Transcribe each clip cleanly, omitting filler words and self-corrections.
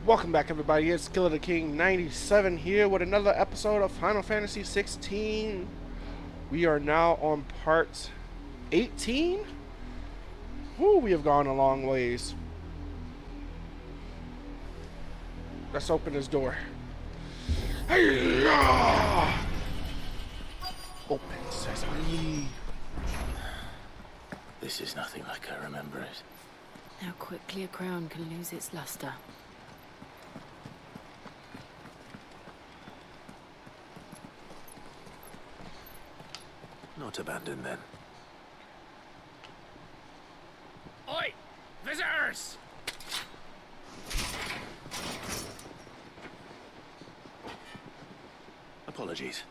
Welcome back, everybody. It's Killer the King 97 here with another episode of Final Fantasy 16. We are now on part 18. Woo, we have gone a long ways. Let's open this door. Hi-ya! Open sesame. This is nothing like I remember it. How quickly a crown can lose its luster. Not abandoned then. Oi! Visitors! Apologies.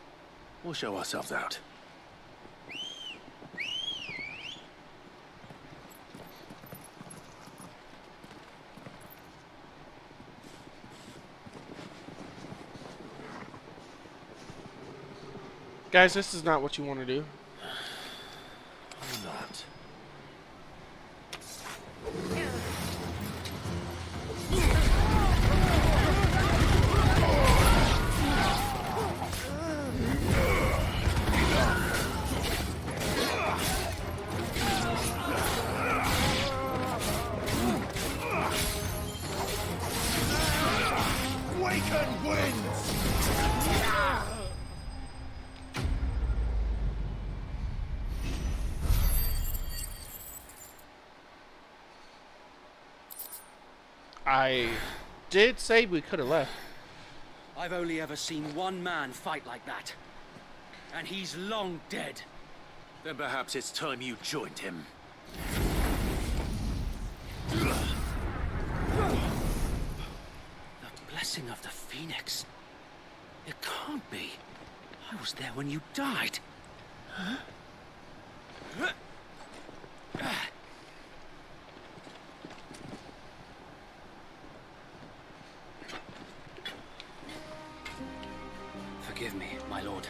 We'll show ourselves out. Guys, this is not what you want to do. Or not. Waken winds! I did say we could have left. I've only ever seen one man fight like that. And he's long dead. Then perhaps it's time you joined him. The blessing of the Phoenix. It can't be. I was there when you died. Forgive me, my lord.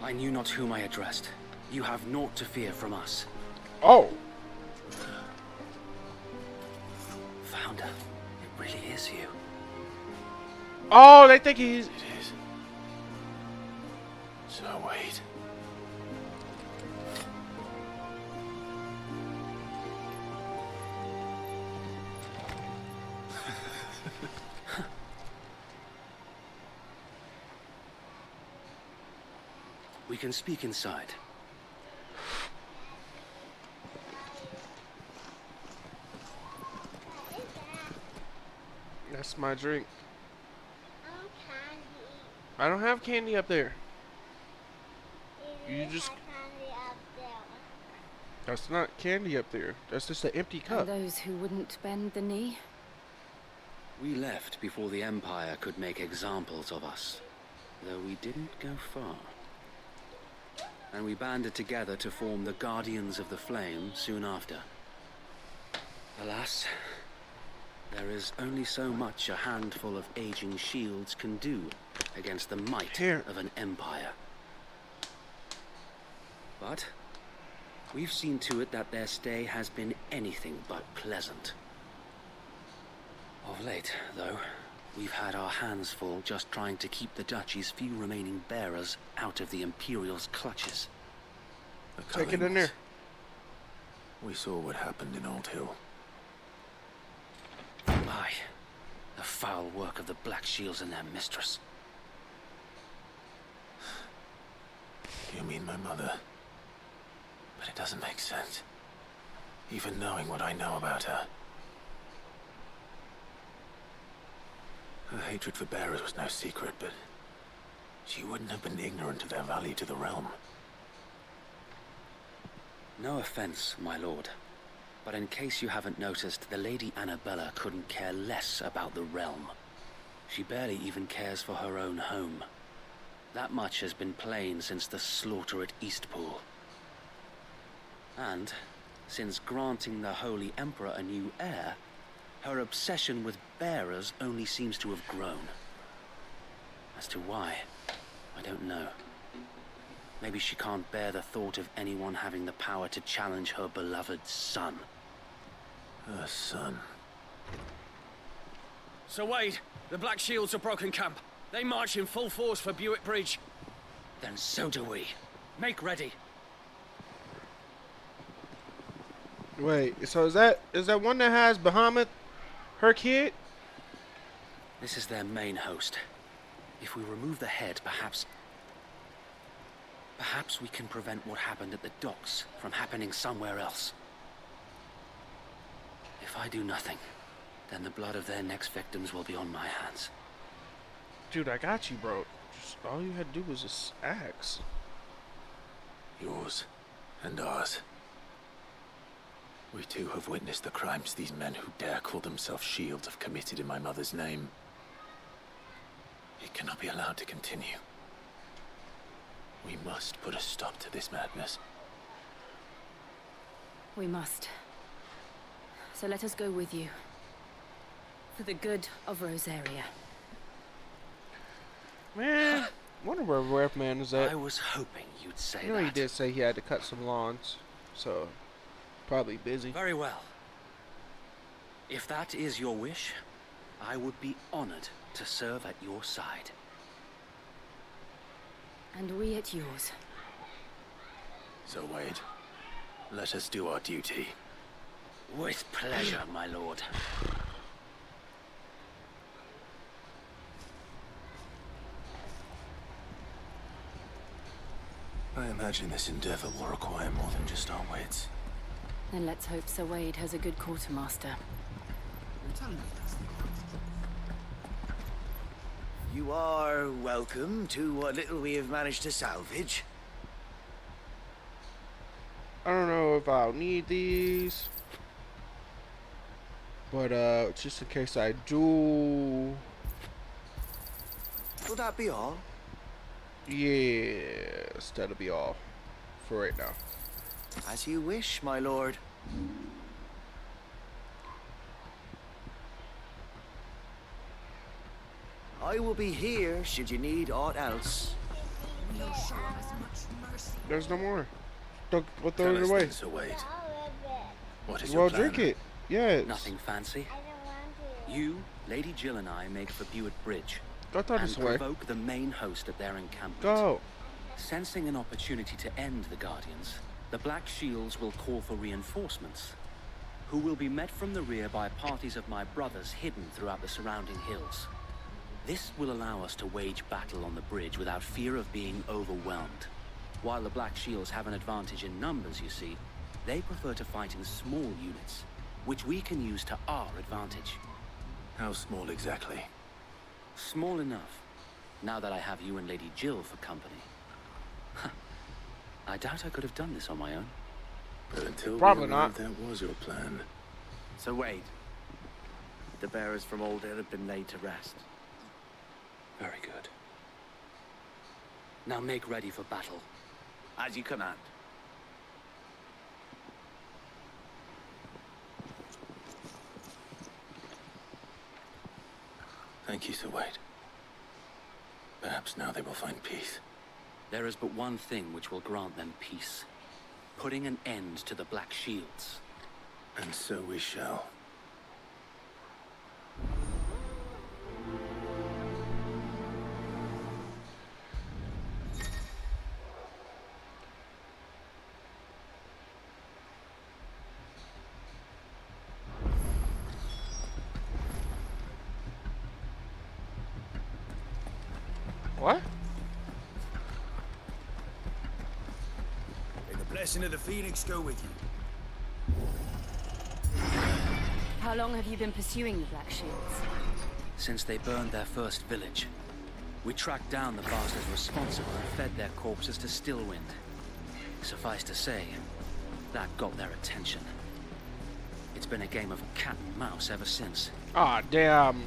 I knew not whom I addressed. You have naught to fear from us. Oh, Founder, it really is you. oh, they think he's. It is. So wait. We can speak inside. That's my drink. I don't have candy up there. You just. That's not candy up there. That's just an empty And cup. those who wouldn't bend the knee? We left before the Empire could make examples of us, though we didn't go far. And we banded together to form the Guardians of the Flame soon after. Alas, there is only so much a handful of aging shields can do against the might Here. of an empire. But we've seen to it that their stay has been anything but pleasant. Of late, though, we've had our hands full just trying to keep the Duchy's few remaining bearers out of the Imperial's clutches. The Take it in Cullings. there. We saw what happened in Old Hill. Aye, the foul work of the Black Shields and their mistress. You mean my mother? But it doesn't make sense. Even knowing what I know about her. Her hatred for bearers was no secret, but she wouldn't have been ignorant of their value to the realm. No offense, my lord, but in case you haven't noticed, the Lady Annabella couldn't care less about the realm. She barely even cares for her own home. That much has been plain since the slaughter at Eastpool. And, since granting the Holy Emperor a new heir, her obsession with bearers only seems to have grown. As to why, I don't know. Maybe she can't bear the thought of anyone having the power to challenge her beloved son. Her son. Sir Wade, the Black Shields have broken camp. They march in full force for Buick Bridge. Then so do we. Make ready. Wait, so is that one that has Bahamut, her kid? This is their main host. If we remove the head, perhaps we can prevent what happened at the docks from happening somewhere else. If I do nothing, then the blood of their next victims will be on my hands. Dude, I got you, bro. Just, all you had to do was just ask. Yours and ours. We too have witnessed the crimes these men who dare call themselves Shields have committed in my mother's name. It cannot be allowed to continue. We must put a stop to this madness. We must. So let us go with you. For the good of Rosaria. Man, I wonder where Ref Man is at. I was hoping you'd say You know, that. he did say he had to cut some lawns, so probably busy. Very well. If that is your wish, I would be honored to serve at your side. And we at yours. So, Wade, let us do our duty. With pleasure, my lord. I imagine this endeavor will require more than just our wits. Then let's hope Sir Wade has a good quartermaster. You are welcome to what little we have managed to salvage. I don't know if I'll need these, but just in case I do, Will that be all? yes, that'll be all for right now. As you wish, my lord. I will be here should you need aught else. There's no more. Don't we'll throw Tell it us away. then, Sir Wade. What is Well, your plan? drink it. Yeah. Nothing fancy. You, Lady Jill and I make for Buick Bridge. Go throw And this away. provoke the main host at their encampment. Go. Sensing an opportunity to end the Guardians, the Black Shields will call for reinforcements, who will be met from the rear by parties of my brothers hidden throughout the surrounding hills. This will allow us to wage battle on the bridge without fear of being overwhelmed. While the Black Shields have an advantage in numbers, you see, they prefer to fight in small units, which we can use to our advantage. How small exactly? Small enough, now that I have you and Lady Jill for company. I doubt I could have done this on my own. But until Probably we not. arrived, that was your plan. So Wade, the bearers from Old Hill have been laid to rest. Very good. Now make ready for battle. As you command. Thank you, Sir Wade. Perhaps now they will find peace. There is but one thing which will grant them peace. Putting an end to the Black Shields. And so we shall. What? May the blessing of the Phoenix go with you. How long have you been pursuing the Black Shields? Since they burned their first village, we tracked down the bastards responsible and fed their corpses to Stillwind. Suffice to say, that got their attention. It's been a game of cat and mouse ever since. Ah, damn.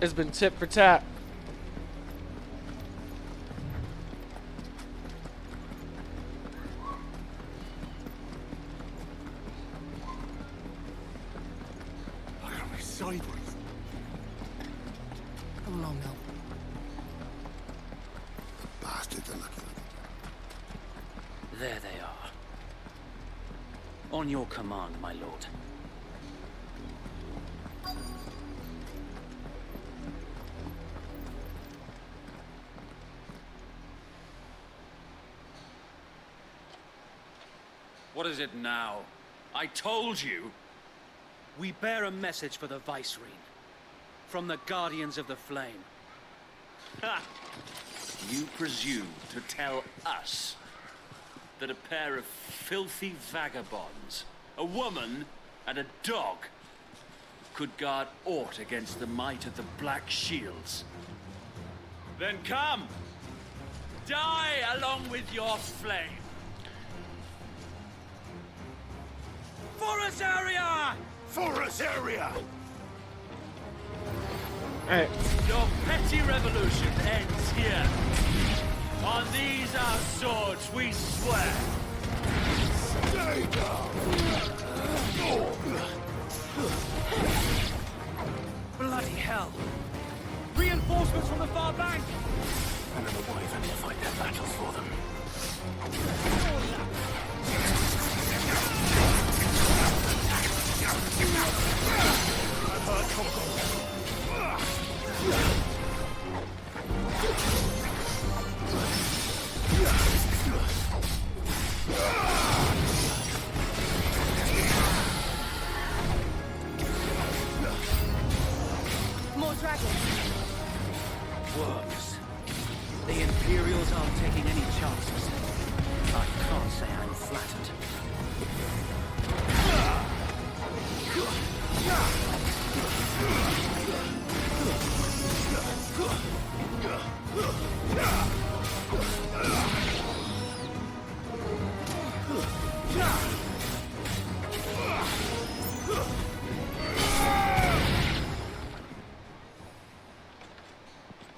It's been tit for tat. I got me sideways. Come along now. Bastards are lucky. There they are. On your command, my lord. What is it now? I told you. We bear a message for the Vicereine. From the Guardians of the Flame. Ha! You presume to tell us that a pair of filthy vagabonds, a woman and a dog, could guard aught against the might of the Black Shields? Then come! Die along with your flame! For us area! For us area! Alright. Your petty revolution ends here. On these our swords we swear. Stay down! Bloody hell! Reinforcements from the far bank! And then the Wyvern will fight their battles for them. More dragons. Works. The Imperials aren't taking any chances. I can't say I'm flattered.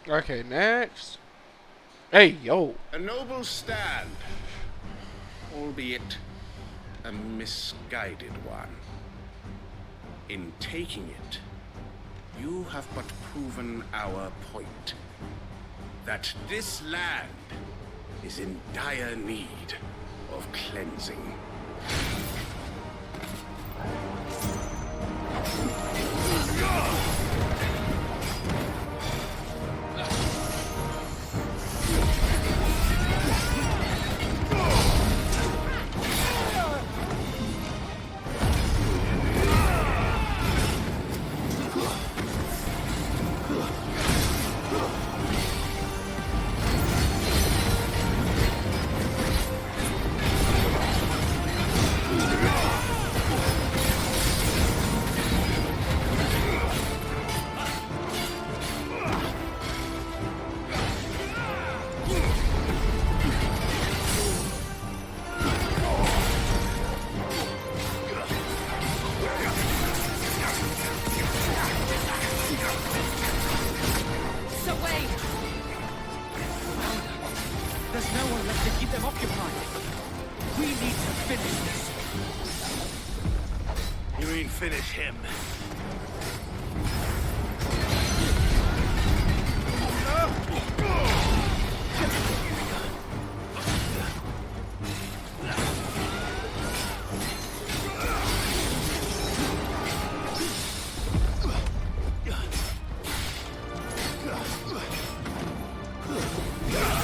Okay, next. Hey, yo. A noble stand, albeit a misguided one. In taking it, you have but proven our point. That this land is in dire need of cleansing. There's no one left to keep them occupied. We need to finish this. You mean finish him?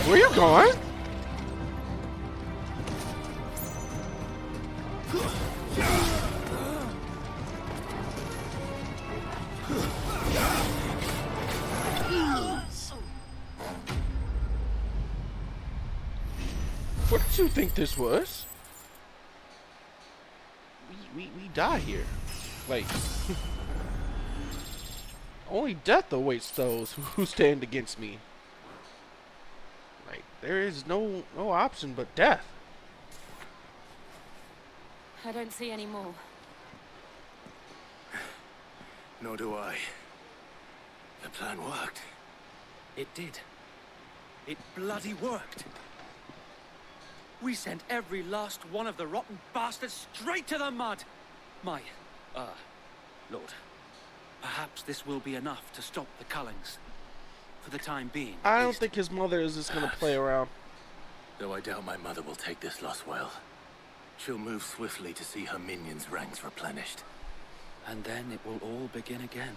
Where you going? What did you think this was? We die here. Like, only death awaits those who stand against me. Like, there is no option but death. I don't see any more. Nor do I. The plan worked. It did. It bloody worked. We sent every last one of the rotten bastards straight to the mud. My, Lord, perhaps this will be enough to stop the Cullings. For the time being. I don't think his mother is just gonna play around. Though I doubt my mother will take this loss well. She'll move swiftly to see her minions' ranks replenished. And then it will all begin again.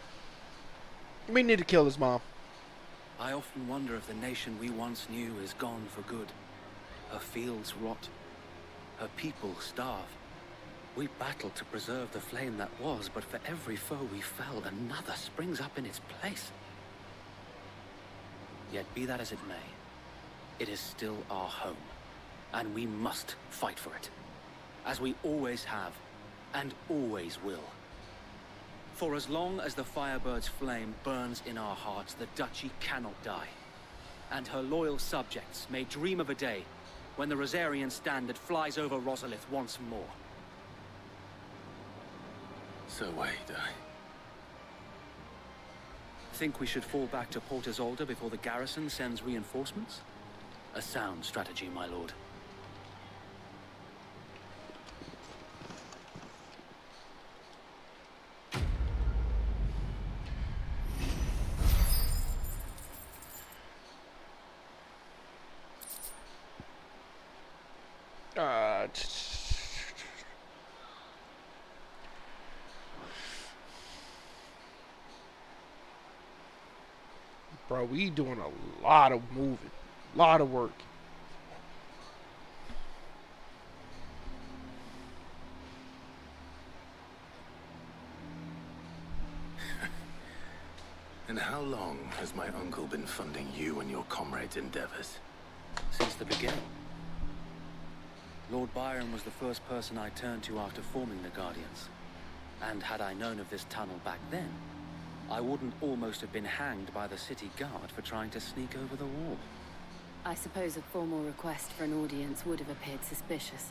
We need to kill his mom. I often wonder if the nation we once knew is gone for good. Her fields rot, Her people starve. We battled to preserve the flame that was, but for every foe we fell, another springs up in its place. Yet be that as it may, it is still our home, and we must fight for it, as we always have, and always will. For as long as the Firebird's flame burns in our hearts, the Duchy cannot die, and her loyal subjects may dream of a day when the Rosarian standard flies over Rosalith once more. So wait, Think we should fall back to Port Isolde before the garrison sends reinforcements? A sound strategy, my lord. Bro, we doing a lot of moving, lot of work. And how long has my uncle been funding you and your comrades' endeavors? Since the beginning. Lord Byron was the first person I turned to after forming the Guardians. And had I known of this tunnel back then, I wouldn't almost have been hanged by the city guard for trying to sneak over the wall. I suppose a formal request for an audience would have appeared suspicious.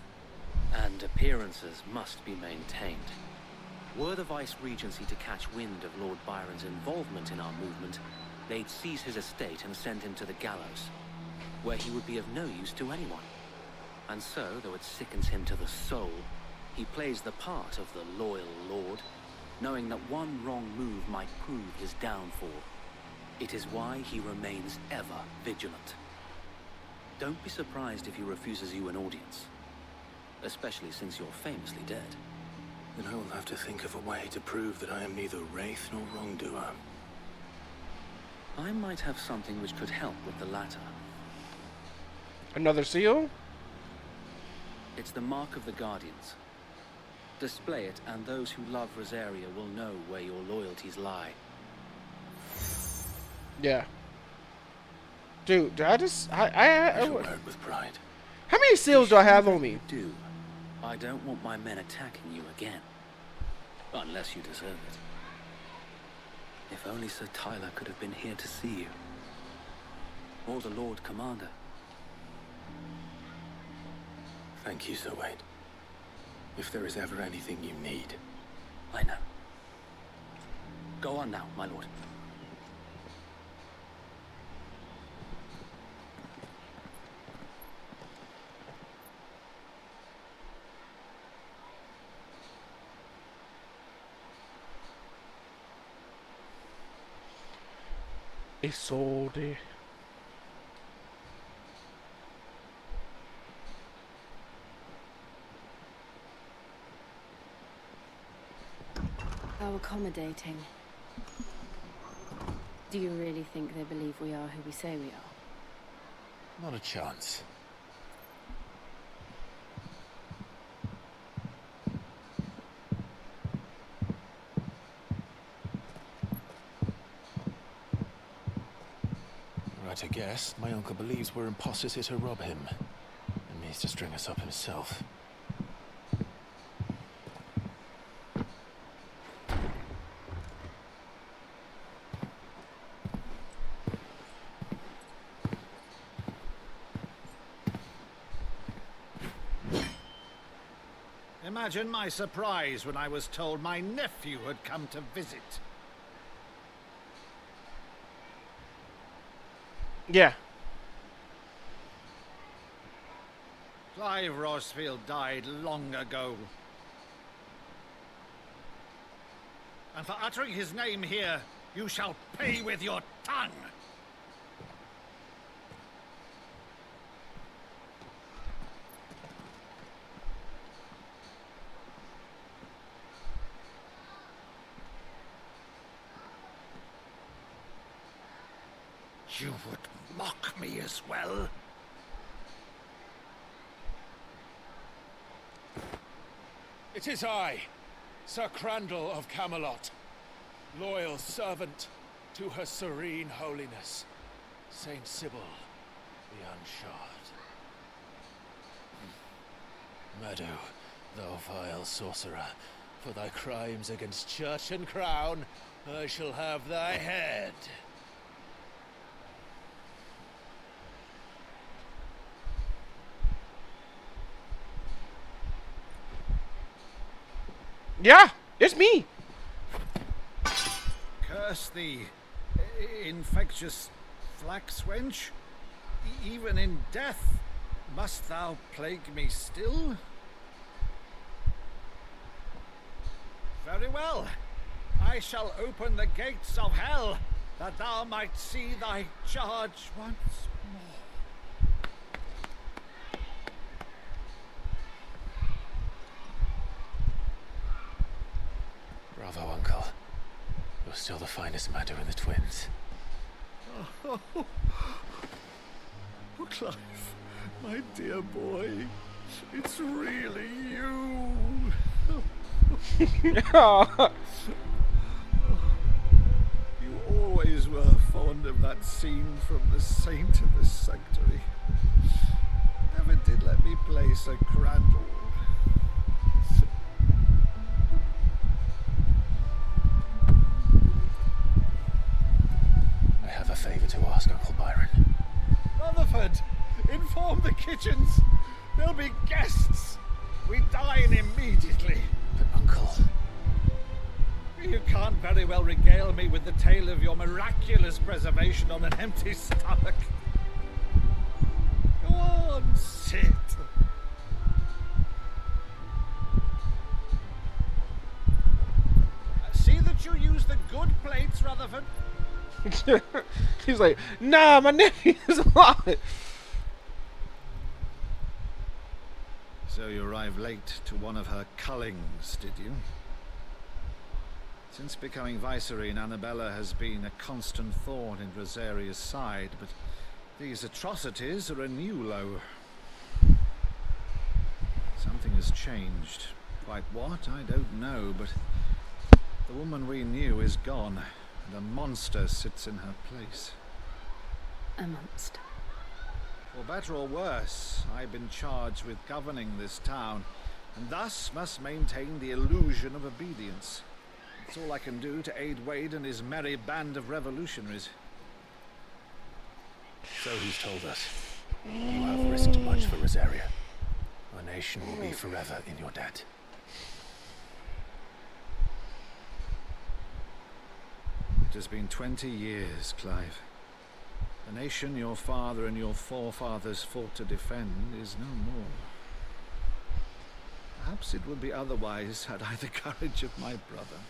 And appearances must be maintained. Were the Vice-Regency to catch wind of Lord Byron's involvement in our movement, they'd seize his estate and send him to the gallows, where he would be of no use to anyone. And so, though it sickens him to the soul, he plays the part of the loyal lord, knowing that one wrong move might prove his downfall. It is why he remains ever vigilant. Don't be surprised if he refuses you an audience, especially since you're famously dead. Then I will have to think of a way to prove that I am neither wraith nor wrongdoer. I might have something which could help with the latter. Another seal? It's the mark of the Guardians. Display it, and those who love Rosaria will know where your loyalties lie. Yeah. Dude, do I just... I shall work with pride. How many seals do I have on me? Do. I don't want my men attacking you again. Unless you deserve it. If only Sir Tyler could have been here to see you. Or the Lord Commander. Thank you, Sir Wade. If there is ever anything you need. I know. Go on now, my lord. Isolde. How accommodating. Do you really think they believe we are who we say we are? Not a chance. Right, I guess. My uncle believes we're imposters here to rob him. And means to string us up himself. Imagine my surprise when I was told my nephew had come to visit. Yeah. Clive Rosfield died long ago. And for uttering his name here, you shall pay with your tongue. You would mock me as well? It is I, Sir Crandall of Camelot, loyal servant to her serene holiness, Saint Sybil the Unshod. Meadow, thou vile sorcerer, for thy crimes against church and crown, I shall have thy head. Yeah, it's me. Curse thee, infectious flax wench. Even in death, must thou plague me still? Very well. I shall open the gates of hell, that thou might see thy charge once more. Bravo, Uncle. You're still the finest Meadow in the twins. Oh, Clive, my dear boy, it's really you. You always were fond of that scene from The Saint of the Sanctuary. Never did let me play Sir Crandall. I have a favor to ask, Uncle Byron. Rutherford, inform the kitchens. There'll be guests. We dine immediately. But, Uncle... You can't very well regale me with the tale of your miraculous preservation on an empty stomach. Go on, sit. See that you use the good plates, Rutherford. He's like, nah, my nephew's alive. So you arrived late to one of her cullings, did you? Since becoming Vicereine, Annabella has been a constant thorn in Rosaria's side, but these atrocities are a new low. Something has changed. Quite what, I don't know, but the woman we knew is gone, and a monster sits in her place. A monster. For better or worse, I've been charged with governing this town, and thus must maintain the illusion of obedience. It's all I can do to aid Wade and his merry band of revolutionaries. So he's told us. You have risked much for Rosaria. Our nation will be forever in your debt. It has been 20 years, Clive. The nation your father and your forefathers fought to defend is no more. Perhaps it would be otherwise had I the courage of my brother.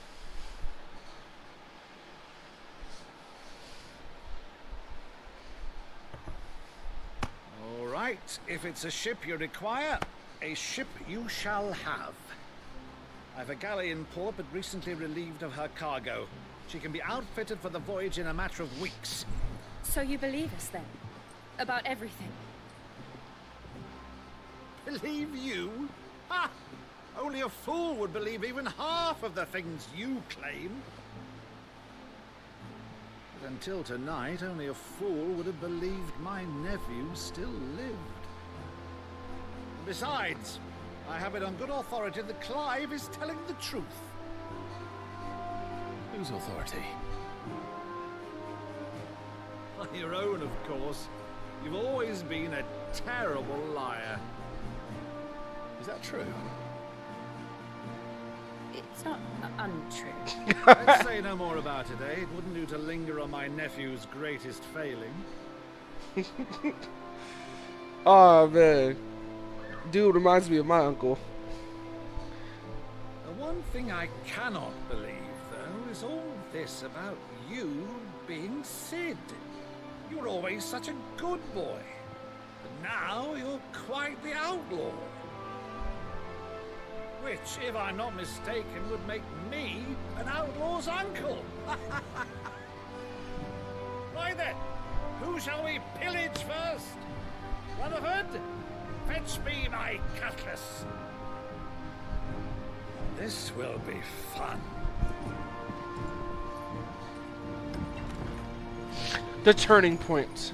All right, if it's a ship you require, a ship you shall have. I've a galley in port, but recently relieved of her cargo. She can be outfitted for the voyage in a matter of weeks. So you believe us then? About everything? Believe you? Ha! Only a fool would believe even half of the things you claim. But until tonight, only a fool would have believed my nephew still lived. Besides, I have it on good authority that Clive is telling the truth. Whose authority? On your own, of course. You've always been a terrible liar. Is that true? It's not untrue. Let's say no more about it, eh? It wouldn't do to linger on my nephew's greatest failing. Oh man, dude reminds me of my uncle. The one thing I cannot believe, though, is all this about you being Sid. You were always such a good boy, but now you're quite the outlaw. Which, if I'm not mistaken, would make me an outlaw's uncle. Right then, who shall we pillage first? Rutherford, fetch me my cutlass. This will be fun. The turning point.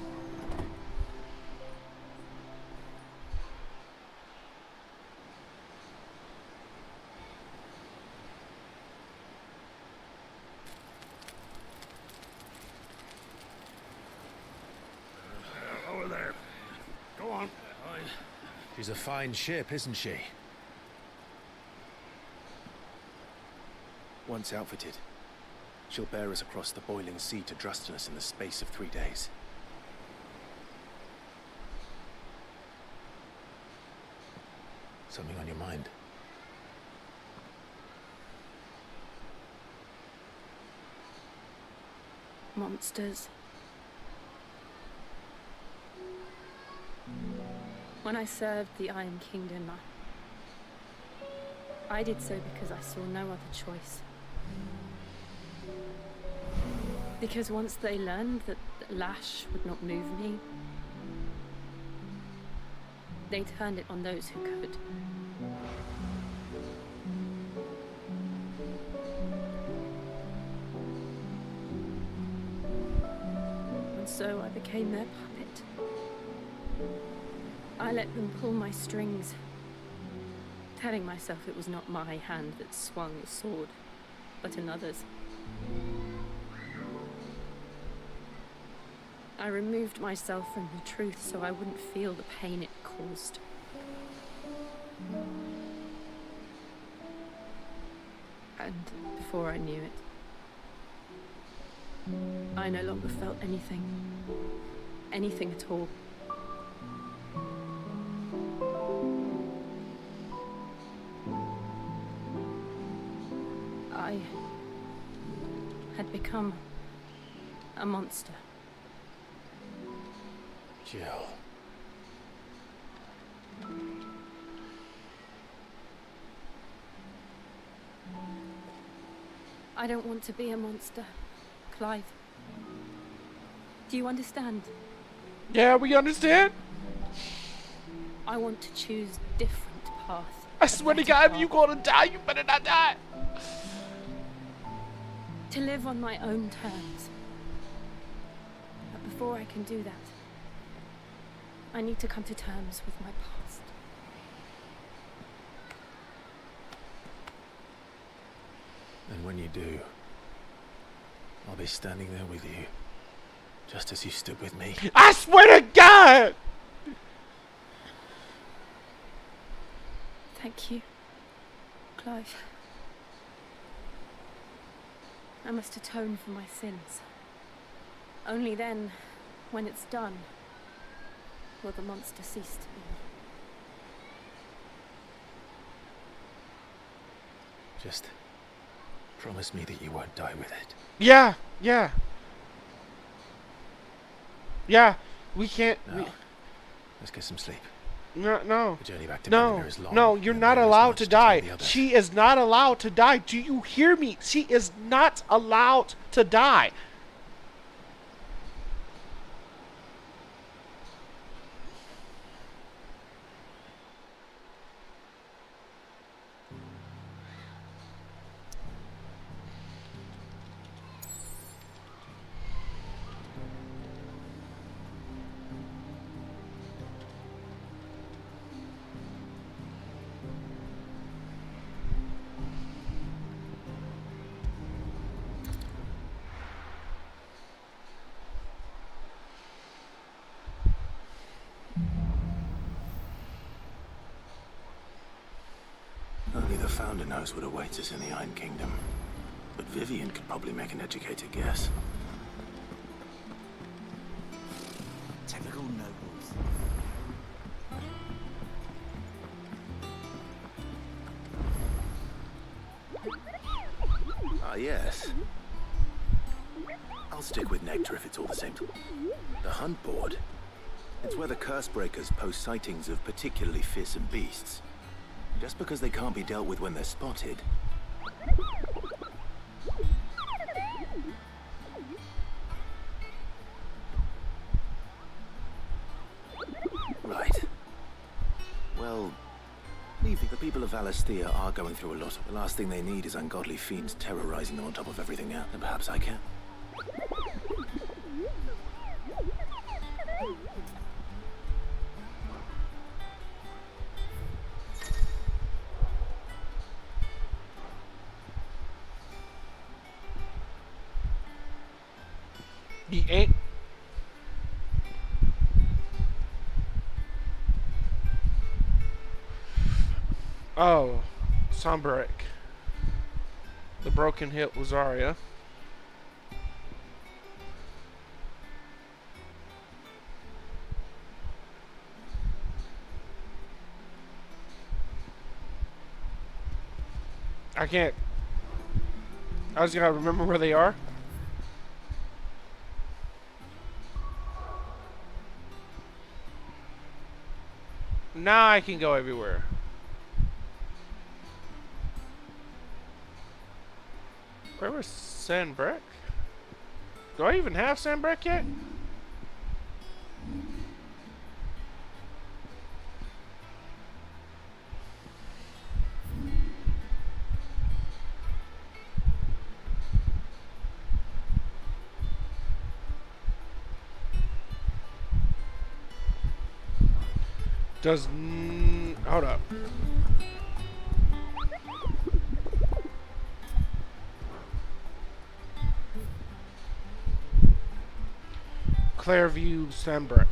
Over there. Go on. She's a fine ship, isn't she? Once outfitted, she'll bear us across the boiling sea to Drustinus in the space of 3 days. Something on your mind? Monsters. When I served the Iron Kingdom, I did so because I saw no other choice. Because once they learned that lash would not move me, they turned it on those who could. And so I became their puppet. I let them pull my strings, telling myself it was not my hand that swung the sword, but another's. I removed myself from the truth so I wouldn't feel the pain it caused. And before I knew it, I no longer felt anything. Anything at all. I had become a monster. Jill. I don't want to be a monster, Clive. Do you understand? Yeah, we understand. I want to choose different paths. I swear to God, if you gonna die, you better not die. To live on my own terms. But before I can do that, I need to come to terms with my past. And when you do, I'll be standing there with you, just as you stood with me. I swear to God! Thank you, Clive. I must atone for my sins. Only then, when it's done, will the monster cease to be. Just promise me that you won't die with it. Yeah, yeah. Yeah, we can't. Now, let's get some sleep. No. The journey back to No, Berlin is long. no, you're and not there is allowed much to tell die. the others. She is not allowed to die. Do you hear me? She is not allowed to die. Only the Founder knows what awaits us in the Iron Kingdom. But Vivian could probably make an educated guess. Typical nobles. Ah, yes. I'll stick with Nectar if it's all the same. The Hunt Board. It's where the Cursebreakers post sightings of particularly fearsome beasts. Just because they can't be dealt with when they're spotted. Right. Well, leave the people of Alastia are going through a lot. The last thing they need is ungodly fiends terrorizing them on top of everything else. And perhaps I can. The ain't. Oh, Sombrek. The broken hip was Zarya. I can't. I just gotta remember where they are. Now I can go everywhere. Where was Sanbreck? Do I even have Sanbreck yet? Hold up. Clairview, Sanbreck.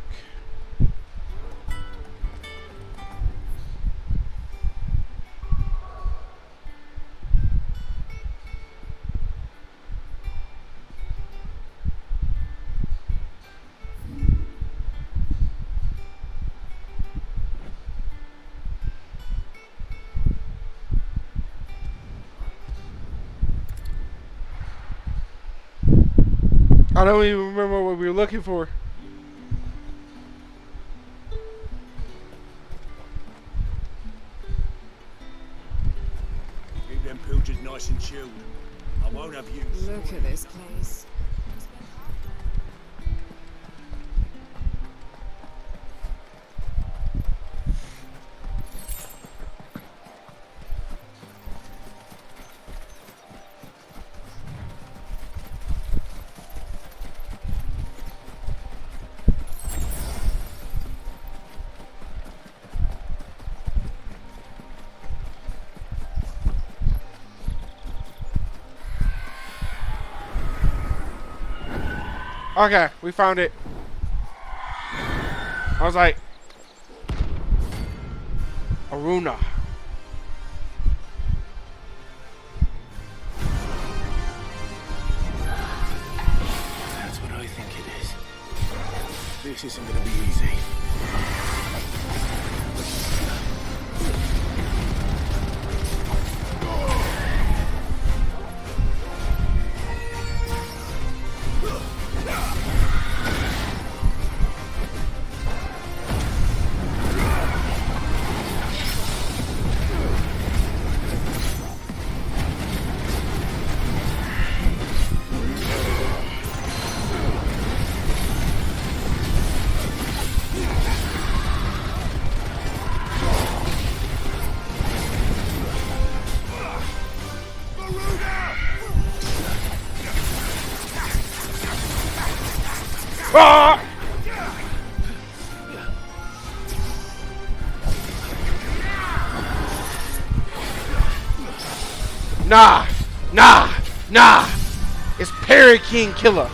I don't even remember what we were looking for. Keep them pilgers nice and chilled. I won't have you. Look at this place. Okay, we found it. I was like, Aruna. That's what I think it is. This isn't gonna be easy. Ah! Nah. It's Perry King Killer.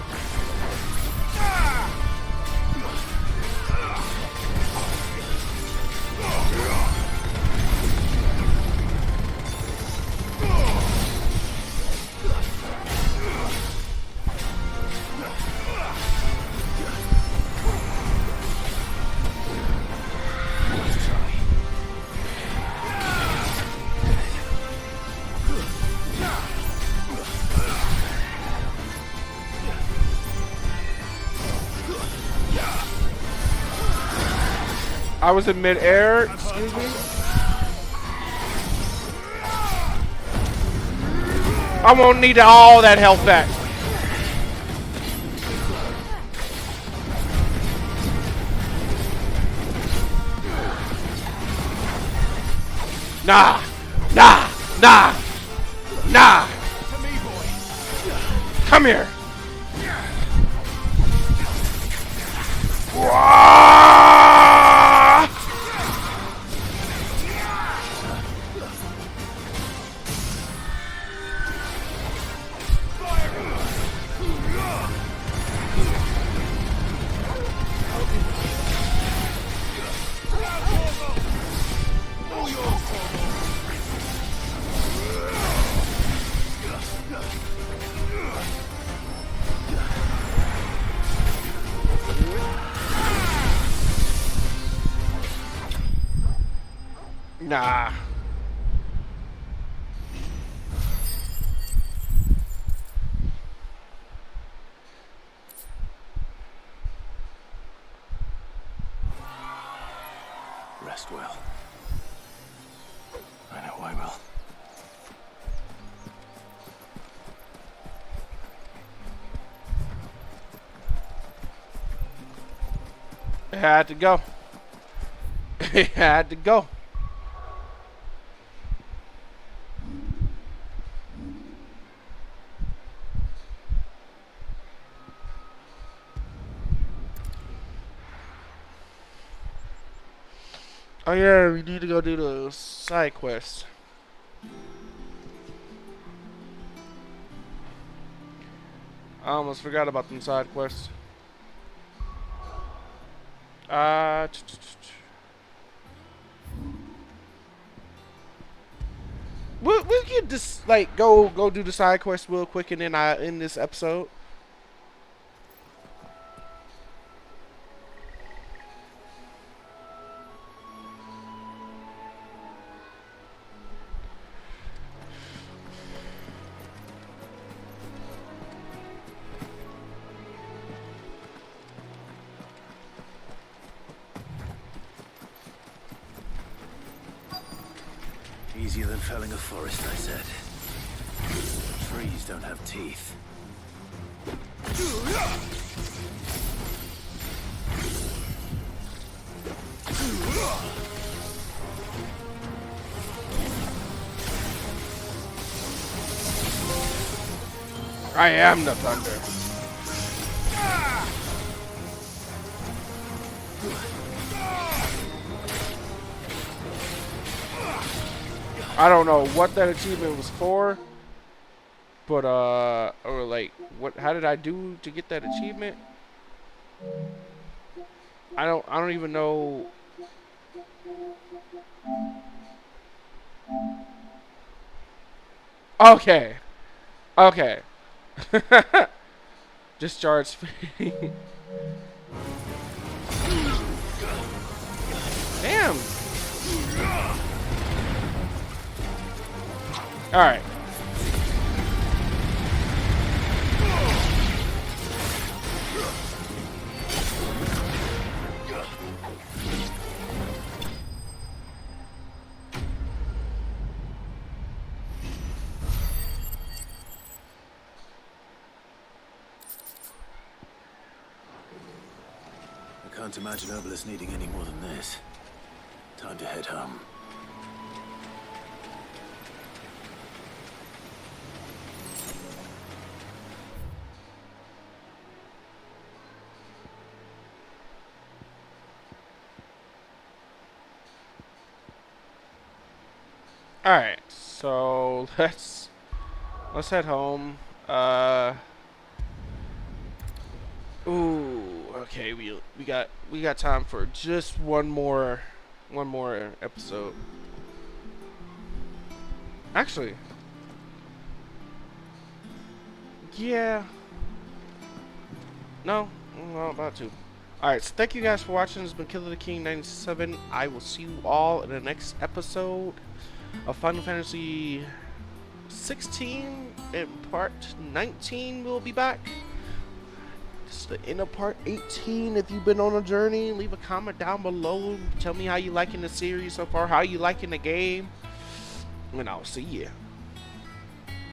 I was in mid-air, excuse me. I won't need all that health back. Nah! Nah! Nah! Nah! Come here! Wah! Nah. Rest well. I know I will. It had to go. It had to go. Oh yeah, we need to go do the side quest. I almost forgot about them side quests. We could just like go do the side quest real quick and then I end this episode. Easier than felling a forest, I said. Trees don't have teeth. I am the thunder. I don't know what that achievement was for, but or like how did I do to get that achievement? I don't even know. Okay. Okay. Discharge speed. Damn. All right. I can't imagine Obelisk needing any more than this. Time to head home. Alright, so let's head home. Ooh, okay, we got time for just one more episode. Actually, yeah. No, I'm not about to. Alright, so thank you guys for watching. This has been Killer the King 97. I will see you all in the next episode of Final Fantasy 16 and part 19 will be back. This is the end of part 18. If you've been on a journey, leave a comment down below. Tell me how you liking the series so far, how you liking the game, and I'll see you.